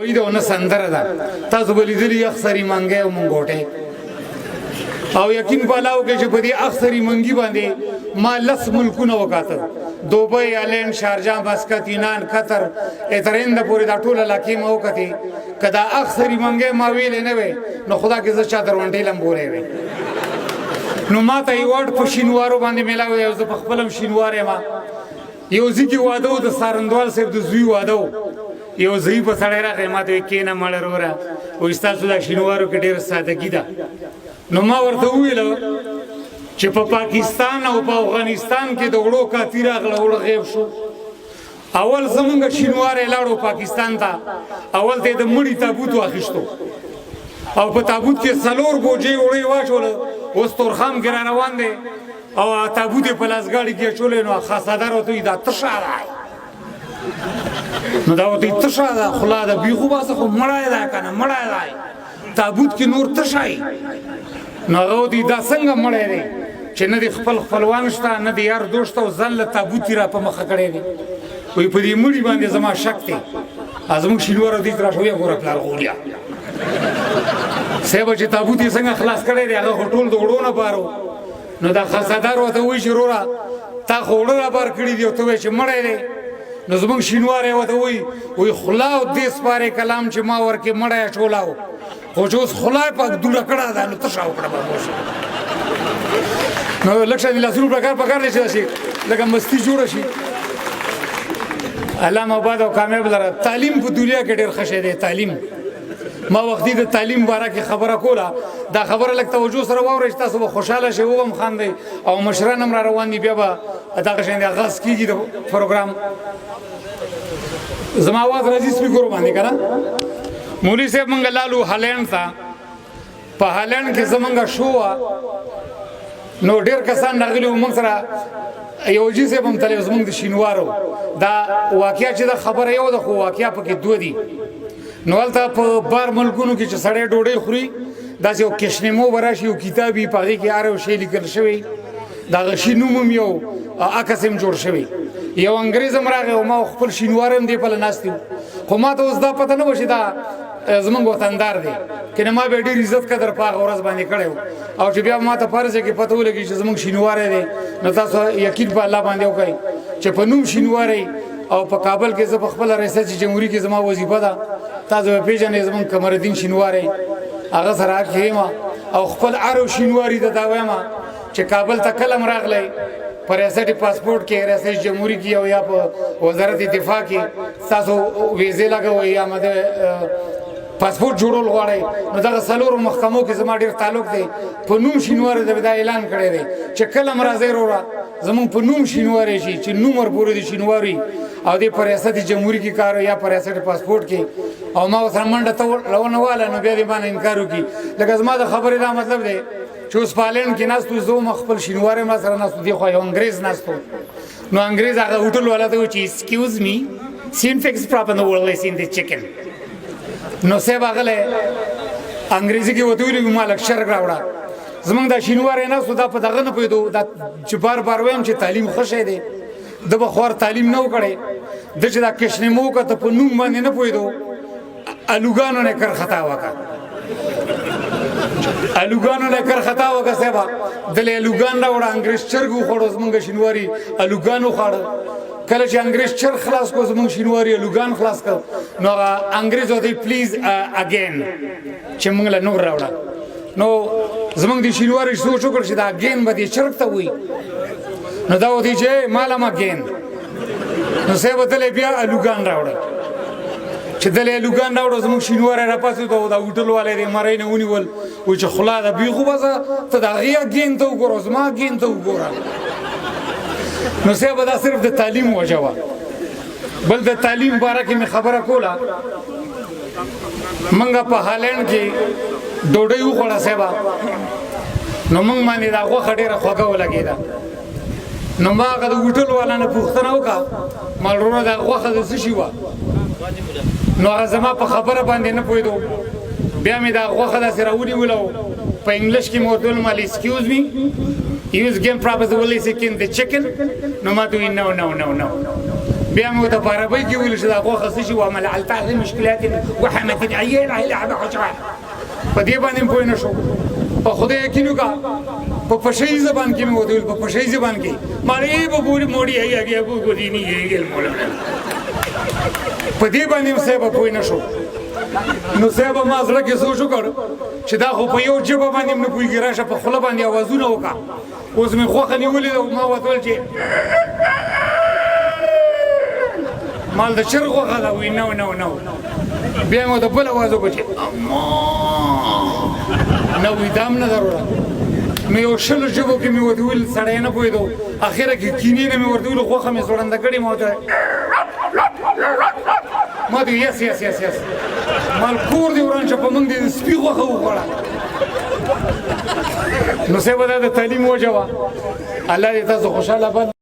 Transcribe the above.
وې دا نه سندره ده تاسو بلیدلی اکثری منګي او منګوټه او یقین پالاو کې چې په دې اکثری منګي باندې ما لس ملکونه وکاته دوبۍ الین شارجه مسقط یونان قطر اترند پورې دا ټول علاقې مو وکتي کدا اکثری منګي ما ویل نه وي نو خدا کې زړه چادر ونډې لمبورې وي نو ما ته یو ورډ په شینوارو باندې ملاوي یو زه په خپلم شینوارې ما یو ځکه واده د سارندوال صاحب د زوی واده یو ځای په سړی راغی ما ته کې نه مړ وروره او ستاسو دا شینوارو کې ډېر سادهګي ده نو ما ورته وویل چې په پاکستان او په افغانستان کې د وړو کاتی راغله وړ غیب شو اول زمونږ شینواری لاړو پاکستان ته اول ته د مړي تابوت واخیستو او په تابوت کې څلور بوجۍ وړۍ واچوله اوس تورخم کې را روان دی او تابوت یې په لاسګاډي کې اچولی نو خاصادار ورته وایي دا تشه ده نو دا ورته تشه ده خوله ده بیخو باسه خو مړی ده که نه مړی ده تابوت کې نور تشی نو هغه ورته دا څنګه مړی دی چې نه د خپل خپلوان شته نه د یار دوست شته او ځان له تابوت یې را په مخه کړی دی وایي په دې مړي باندې زما شک دی زموږ شینوار دې ته راشه ویې ګوره پلار غولیا صاحب چې تابوت یې څنګه خلاص کړی دی هغه خو ټول د وړو نه بارو نو دا خاصدار ورته وایي چې وروره تا خو وړه را بار کړي دي او ته وایې چې مړی دی نو زمونږ شینواری ورته وایي خوله او دې سپارې کلام چې ما ورکې مړی اچولاو خو چې اوس خوله یې په دوړه کړه ده نو تشه وکړه بابوس نو لږ شان لاسونو پکار دی چې داسې لکه مستي جوړه شي علامه آباد او کامیاب لره تعلیم په دنیا کې ډېر ښه شی دی تعلیم ما وختي د تعلیم باره کې خبره کوله دا خبره لږ توجه سره واورئ چې تاسو به خوشحاله شئ وبه هم خاندئ او مشران هم را روان دي بیا به دغه شان دی آغاز کېږي د پروګرام زما آواز راځي سپیکرو باندې که نه مولوي صاحب موږ لالو هالینډ ته په هالینډ کې زموږ شو وه نو ډېر کسان راغلي وو موږ سره یو جي صاحب هم تللی زموږ د شینوارو دا واقعه چې دا خبره یو ده خو واقعه پکې دوه دي نو هلته په بار ملکونو کې چې سړی ډوډۍ خوري داسې یو کشنیمو به راشي یو کتاب وي په هغې کې هر یو شی لیکل شوی د هغه شي نوم هم یو عکس هم جوړ شوی یو انګریز هم راغی او ما خپل شینوار هم دې پله ناست یم خو ما ته اوس دا پته نه وه چې دا زمونږ وطندار دی که نه ما به ډېر عزت قدر په هغه ورځ باندې کړی و او چې بیا ما ته فرض کې پته ولګي چې زمونږ شینواری دی نو تاسو یقین په الله باندې وکړئ چې په نوم شینواری او په کابل کې زه په خپله ریاست جمهوري کې زما وظیفه ده تاسو به پېژنئ زمونږ قمرالدین شینواری هغه سره حق یم او خپل هر یو شینواري ته دا وایم چې کابل ته کله هم راغلی په ریاست پاسپورټ کې ریاست جمهوري کې او یا په وزارت دفاع کې تاسو ویزې لګوئ یا پاسپورټ جوړول غواړئ نو دغه څلورو محکمو کې زما ډېر تعلق دی په نوم شینواری د دا اعلان کړی دی چې کله هم راځئ وروره زمونږ په نوم شینواری شي چې نوم ورپورې د شینواري او دې په ریاست جمهوري کې کار یا په ریاست پاسپورټ کې او ما ورسره منډه ته ونه واله نو بیا دې ما نه انکار وکړي لکه زما د خبرې دا مطلب دی چې اوس په هالینډ کې ناست وو زه هم خپل شینواری ما سره ناست و دې خوا یو انګریز ناست و نو انګریز هغه هوټل والا ته وایي چې اسکیوز می سینفکس پراپ ان د ورلد از ان د چکن نو صاحب هغه انګریزي کې ورته ویلي ما لږ شرک راوړه زمونږ دا شینواری ناست و دا په دغه نه پوهېدو دا چې بار بار وایم چې تعلیم ښه شی دی ده به خوار تعلیم نه و کړی ده چې دا کشنیمو وکته په نوم باندې نه پوهېدو الوګانو نه کرخطا وکړه الوګانو نه کرخطا وکړه صاحبه دلې الوګان راوړه انګریز چرګ وخوړو زمونږ شینواري الوګان وخوړه کله چې انګریز چرګ خلاص کړو زمونږ شینواري الوګان خلاص کړ نو هغه انګریز ورته پلیز اګین چې موږ له نور راوړه نو زمونږ د شینواري سوچ وکړ چې دا اګین به دې چرګ ته وایي نو دا ورته چې مالم اګین نو صاحب دلې بیا الوګان راوړه چې دلې الوګان راوړه زمونږ شینواری راپاسېد او دا هوټل والی دی مرۍ نه ونیول وایي چې خوله ده بیخو بسه ته د هغې اګین ته وګوره زما اګین ته وګوره نو صاحب دا صرف د تعلیم وجه وه بل د تعلیم باره کې مې خبره کوله موږ په هالینډ کې ډوډۍ وخوړه صاحبه نو موږ باندې دا غوښه ډېره خوږه ولګېده نو ما هغه د هوټل والا نه پوښتنه وکړه ما وروره دا غوښه د څه شي وه نو هغه زما په خبره باندې نه پوهېدو بیا مې دا غوښه داسې راونیوله په انګلیش کې مې ورته ویل مال اسکیوز می یوز ګیم پراپرلی سیکن د چکن نو ما ته ویل نو نو نو نو بیا مې ورته په عربۍ کې وویل چې دا غوښه څه شي وعمل التعظیم مشکلات وحمة عیل اهل حجرات په دې باندې مې پوه نه شو په خدای یقین وکړه په پشهی زبان کې مې ورته وویل په پشهی زبان کې مالې به پوری موړي هي هغې ابو ګودیني هېږل مولانا په دې باندې مې صاحب پوه نه شو نو صاحب ما زړه کې سوچ وکړ چې دا خو په یو ژبه باندې نه پوهېږي راشه په خوله باندې اوازونه وکړه اوس مې غوښه نیولې ده ما ورته ویل چې مال د چرګ غوښه ده وایي نه نه نه بیا مې ورته بل اواز وکړ چې اما نه وایي دا هم نه ضروره مې یو شلو ژبو کې مې ورته ویل سړی نه پوهېدو اخره کې کینې نه مې ورته ویل غوښه مې زوړنده کړې ما ورته ما ته یس یس یس یس مال کور دې وران شه په موږ دې سپي غوښه وخوړه نو صاحب دا د تعلیم وجه وه الله دې تاسو خوشحاله بند